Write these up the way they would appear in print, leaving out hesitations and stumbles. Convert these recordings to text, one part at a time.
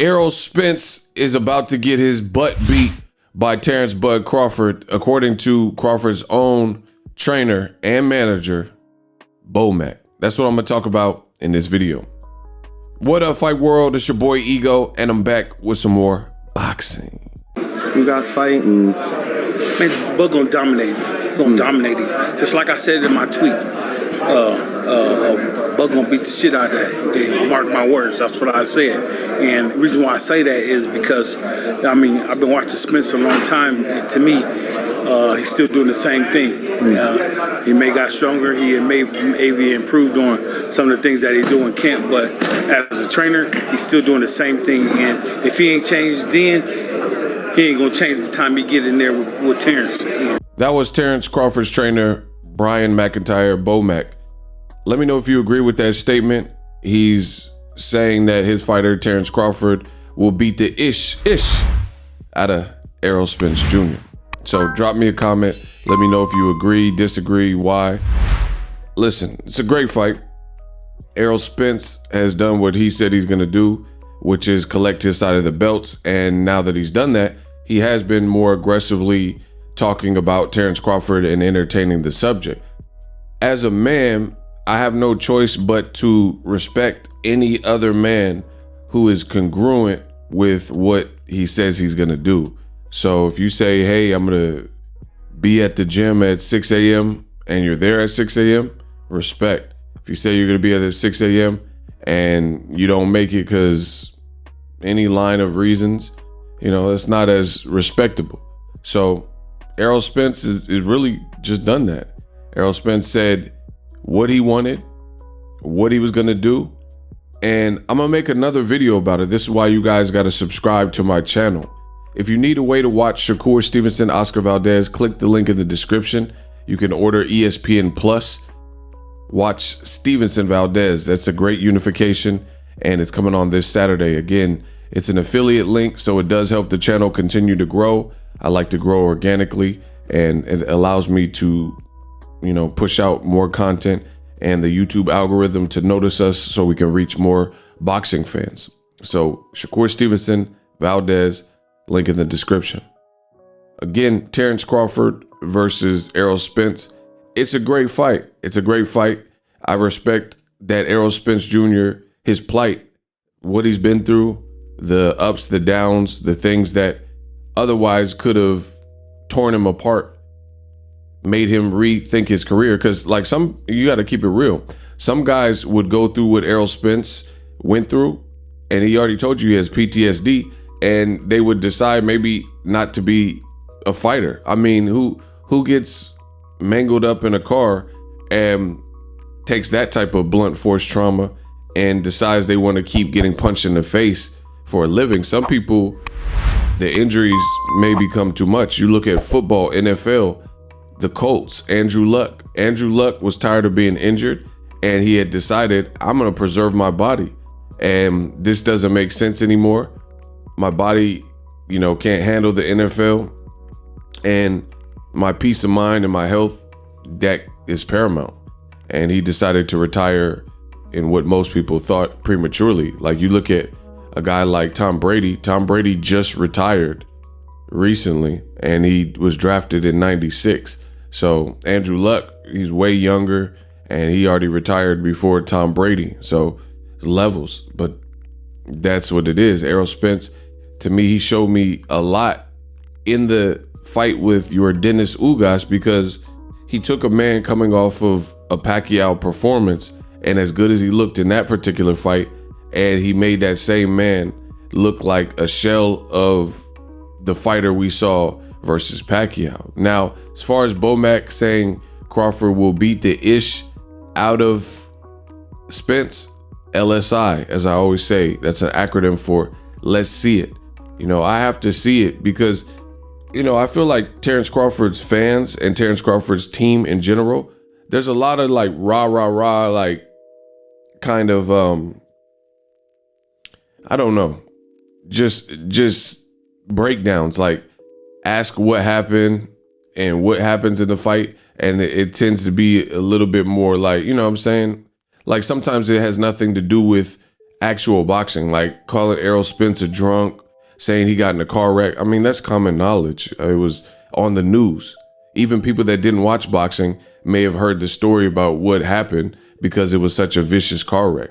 Errol Spence is about to get his butt beat by Terence Bud Crawford, according to Crawford's own trainer and manager, Bomac. That's what I'm going to talk about in this video. What up, Fight World? It's your boy Ego, and I'm back with some more boxing. You guys fight, and man, Bud gonna dominate. Gonna dominate it. Just like I said in my tweet, Bud gonna beat the shit out of that. Yeah, mark my words. That's what I said. And the reason why I say that is because, I mean, I've been watching Spence a long time, and to me, he's still doing the same thing. He may got stronger. He may improved on some of the things that he do in camp, but as a trainer, he's still doing the same thing. And if he ain't changed then, he ain't gonna change by the time he get in there with Terence. That was Terence Crawford's trainer, Brian McIntyre, Bomac. Let me know if you agree with that statement. He's saying that his fighter, Terence Crawford, will beat the ish out of Errol Spence Jr. So drop me a comment. Let me know if you agree, disagree, why. Listen, it's a great fight. Errol Spence has done what he said he's gonna do, which is collect his side of the belts. And now that he's done that, he has been more aggressively talking about Terence Crawford and entertaining the subject. As a man, I have no choice but to respect any other man who is congruent with what he says he's gonna do. So if you say, hey, I'm gonna be at the gym at 6 a.m. and you're there at 6 a.m., respect. If you say you're gonna be at 6 a.m. and you don't make it because any line of reasons, you know, it's not as respectable. So Errol Spence is really just done that. Errol Spence said what he wanted, what he was gonna do, and I'm gonna make another video about it. This is why you guys gotta subscribe to my channel. If you need a way to watch Shakur Stevenson, Oscar Valdez, click the link in the description. You can order ESPN Plus. Watch Stevenson Valdez. That's a great unification, and it's coming on this Saturday. Again, it's an affiliate link, so it does help the channel continue to grow. I like to grow organically, and it allows me to, you know, push out more content and the YouTube algorithm to notice us so we can reach more boxing fans. So Shakur Stevenson, Valdez, link in the description. Again, Terence Crawford versus Errol Spence. It's a great fight. It's a great fight. I respect that Errol Spence Jr., his plight, what he's been through, the ups, the downs, the things that otherwise could have torn him apart, made him rethink his career. Because like you got to keep it real. Some guys would go through what Errol Spence went through, and he already told you he has PTSD, and they would decide maybe not to be a fighter. I mean, who gets mangled up in a car and takes that type of blunt force trauma and decides they want to keep getting punched in the face for a living? Some people, the injuries may become too much. You look at football, NFL, the Colts, Andrew Luck. Andrew Luck was tired of being injured, and he had decided, I'm going to preserve my body, and this doesn't make sense anymore. My body, you know, can't handle the NFL, and my peace of mind and my health, that is paramount. And he decided to retire in what most people thought prematurely. Like, you look at a guy like Tom Brady. Tom Brady just retired recently, and he was drafted in '96. So Andrew Luck, he's way younger, and he already retired before Tom Brady. So levels, but that's what it is. Errol Spence, to me, he showed me a lot in the fight with your Dennis Ugas, because he took a man coming off of a Pacquiao performance, and as good as he looked in that particular fight, and he made that same man look like a shell of the fighter we saw versus Pacquiao. Now, as far as Bomac saying Crawford will beat the ish out of Spence, LSI, as I always say, that's an acronym for let's see it. You know, I have to see it because, you know, I feel like Terence Crawford's fans and Terence Crawford's team in general, there's a lot of like rah, like kind of, I don't know, just breakdowns, like ask what happened and what happens in the fight. And it tends to be a little bit more like, you know what I'm saying? Like sometimes it has nothing to do with actual boxing, like calling Errol Spence a drunk, saying he got in a car wreck. I mean, that's common knowledge. It was on the news. Even people that didn't watch boxing may have heard the story about what happened because it was such a vicious car wreck.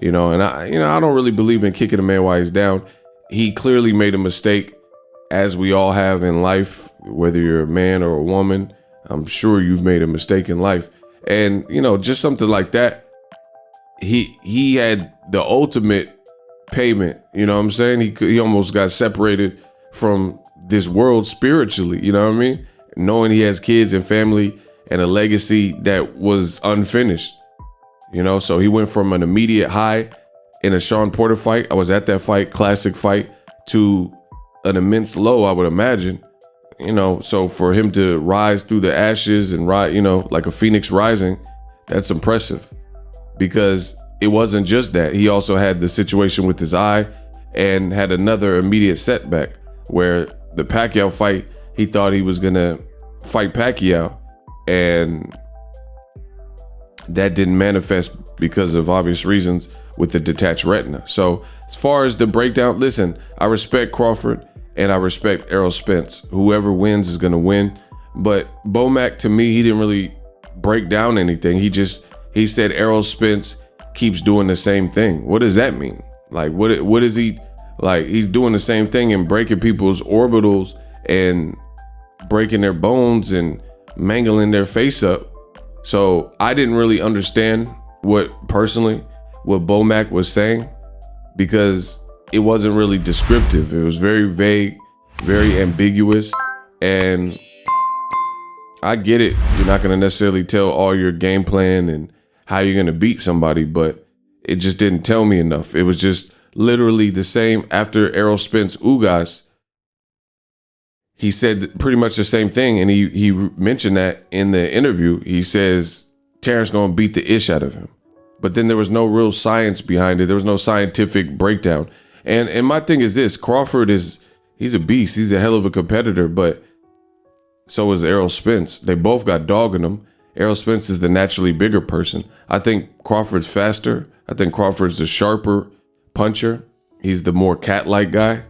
And I don't really believe in kicking a man while he's down. He clearly made a mistake, as we all have in life, whether you're a man or a woman. I'm sure you've made a mistake in life. And, just something like that, he had the ultimate payment, you know what I'm saying? He almost got separated from this world spiritually, you know what I mean? Knowing he has kids and family and a legacy that was unfinished, so he went from an immediate high in a Sean Porter fight. I was at that fight, classic fight, to an immense low, I would imagine, so for him to rise through the ashes and rise, like a phoenix rising, that's impressive, because it wasn't just that. He also had the situation with his eye and had another immediate setback where the Pacquiao fight, he thought he was gonna fight Pacquiao, and that didn't manifest because of obvious reasons with the detached retina. So as far as the breakdown, listen, I respect Crawford and I respect Errol Spence. Whoever wins is gonna win. But Bomac, to me, he didn't really break down anything. He said Errol Spence keeps doing the same thing. What does that mean? Like, what is he, like, he's doing the same thing and breaking people's orbitals and breaking their bones and mangling their face up. So I didn't really understand what Bomac was saying, because it wasn't really descriptive. It was very vague, very ambiguous. And I get it. You're not going to necessarily tell all your game plan and how you're going to beat somebody, but it just didn't tell me enough. It was just literally the same. After Errol Spence UNDISPUTED, he said pretty much the same thing. And he mentioned that in the interview. He says Terence going to beat the ish out of him. But then there was no real science behind it. There was no scientific breakdown. And my thing is this: Crawford he's a beast. He's a hell of a competitor, but so is Errol Spence. They both got dog in them. Errol Spence is the naturally bigger person. I think Crawford's faster. I think Crawford's the sharper puncher. He's the more cat-like guy.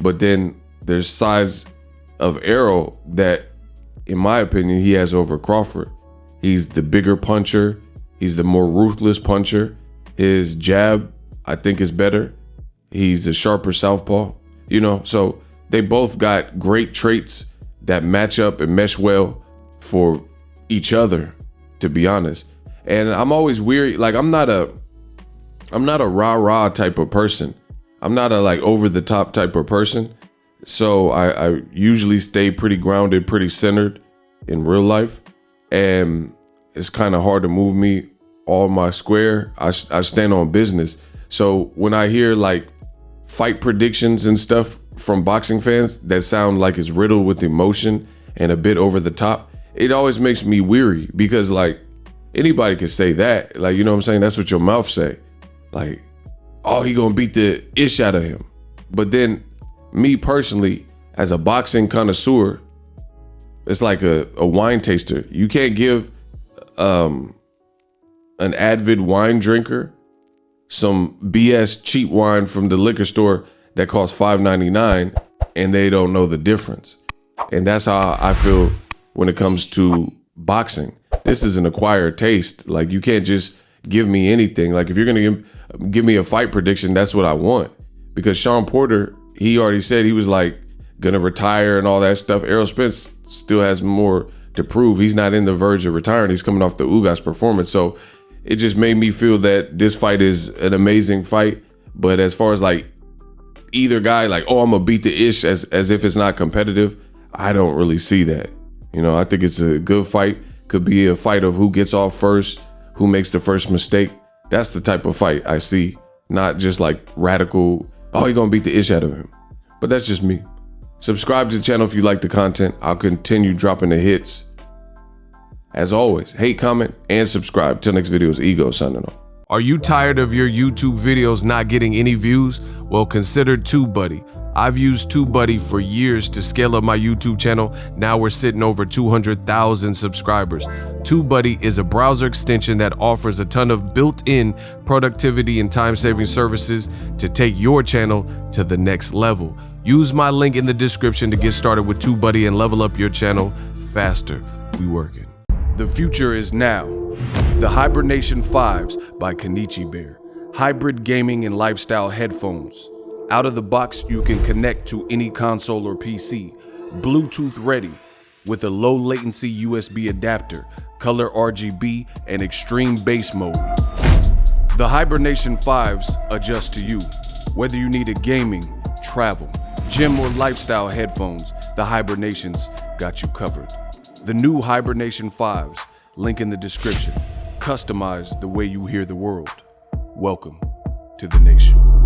But then there's sides of Errol that, in my opinion, he has over Crawford. He's the bigger puncher. He's the more ruthless puncher. His jab, I think, is better. He's a sharper southpaw, so they both got great traits that match up and mesh well for each other, to be honest. And I'm always weary. Like, I'm not a rah-rah type of person. I'm not a like over the top type of person. So I usually stay pretty grounded, pretty centered in real life. And it's kind of hard to move me all my square. I stand on business. So when I hear like fight predictions and stuff from boxing fans that sound like it's riddled with emotion and a bit over the top, it always makes me weary, because like anybody could say that, like, you know what I'm saying? That's what your mouth say. Like, oh, he gonna beat the ish out of him. But then me personally, as a boxing connoisseur, it's like a wine taster. You can't give an avid wine drinker some BS cheap wine from the liquor store that costs $5.99 and they don't know the difference. And that's how I feel when it comes to boxing. This is an acquired taste. Like, you can't just give me anything. Like, if you're gonna give me a fight prediction, that's what I want. Because Sean Porter, he already said he was like gonna retire and all that stuff. Errol Spence still has more to prove. He's not in the verge of retiring. He's coming off the UNDISPUTED performance. So it just made me feel that this fight is an amazing fight. But as far as like either guy, like, oh, I'm gonna beat the ish as if it's not competitive, I don't really see that. I think it's a good fight. Could be a fight of who gets off first, who makes the first mistake. That's the type of fight I see, not just like radical, oh, you're gonna beat the ish out of him. But that's just me. Subscribe to the channel if you like the content. I'll continue dropping the hits. As always, hate, comment, and subscribe. Till next video is Ego signing off. Are you tired of your YouTube videos not getting any views? Well, consider TubeBuddy. I've used TubeBuddy for years to scale up my YouTube channel. Now we're sitting over 200,000 subscribers. TubeBuddy is a browser extension that offers a ton of built-in productivity and time-saving services to take your channel to the next level. Use my link in the description to get started with TubeBuddy and level up your channel faster. We working. The future is now. The Hibernation 5s by Kenichi Bear. Hybrid gaming and lifestyle headphones. Out of the box, you can connect to any console or PC. Bluetooth ready with a low latency USB adapter, color RGB, and extreme bass mode. The Hibernation 5s adjust to you. Whether you need a gaming, travel, gym, or lifestyle headphones, the Hibernations got you covered. The new Hibernation 5s, link in the description. Customize the way you hear the world. Welcome to the nation.